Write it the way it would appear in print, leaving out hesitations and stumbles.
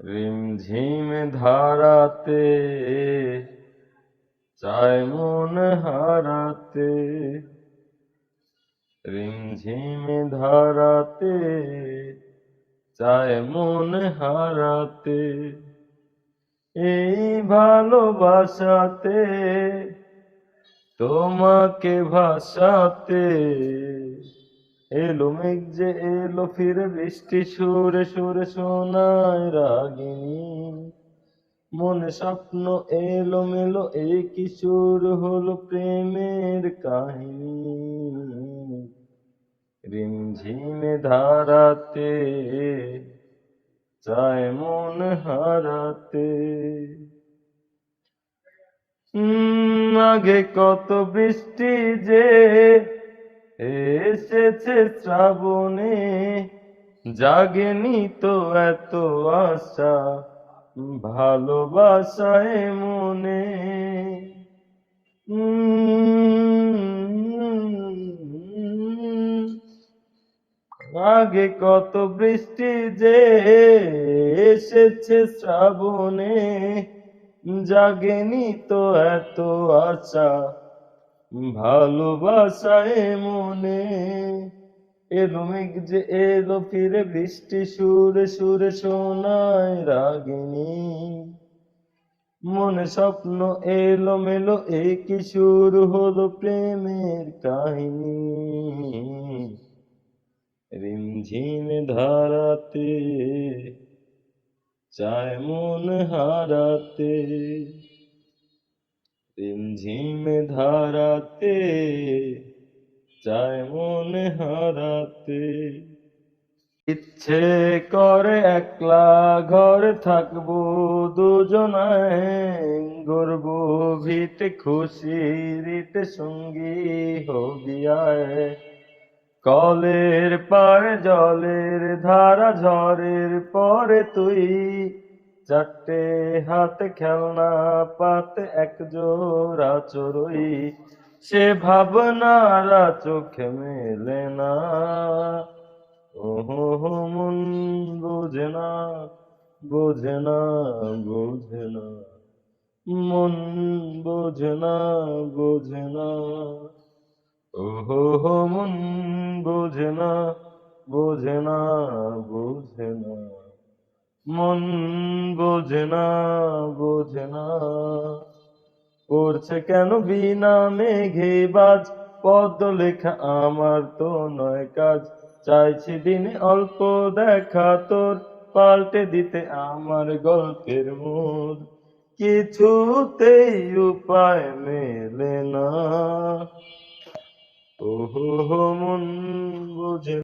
রিমঝিম ধারাতে চায় মন হারাতে, রিমঝিম ধারাতে চায় মন হারাতে, এই ভালোবাসাতে তোমাকে ভাসাতে। এলো মেঘ যে এলো ফিরে বৃষ্টি সুরে সুরে শোনায় রাগিনী, মনে স্বপ্ন এলো মেলো এই কিশোর হলো প্রেমের কাহিনী। রিমঝিমে ধারাতে চায় মন হারাতে। আগে কত বৃষ্টি যে এসেছে শ্রাবণে, জাগেনি তো এত আশা ভালোবাসায় মনে। আগে কত বৃষ্টি যে এসেছে শ্রাবণে, জাগেনি তো এত আশা ভালোবাসায় মনে। এলো মেঘ যে এলো ফিরে বৃষ্টি সুরে সুরে শোনায় রাগিনী, মনে স্বপ্ন এলো মেলো এই কিশোর হলো প্রেমের কাহিনী। রিমঝিম ধারাতে চায় মন হারাতে, রিমঝিম ধারাতে চায় মন হারাতে। ইচ্ছে করে একলা ঘরে থাকবো দুজনায়, গর্ব ভিটে খুশির সঙ্গী হবি আয়। কলের পাড়ে জলের ধারা ঝড়ের পরে তুই, চারটে হাতে খেলনা পাতে এক জোড়া চড়ুই, সে ভাবনারা চোখে মেলে না। ওহো মন বোঝে না, বোঝে না, বোঝে না, মন বোঝে না, বোঝে না। ওহো মন বোঝে না, বোঝে না, বোঝে না, মন বোঝে না, বোঝে না। করছে কেন বিনা মেঘে বাজ, পদ্ম লেখা আমার তো নয় কাজ। চাইছি দিনে অল্প দেখা তোর, পাল্টে দিতে আমার গল্পের মোড়। কিছুতেই উপায় মেলে না। ওহো মন বোঝে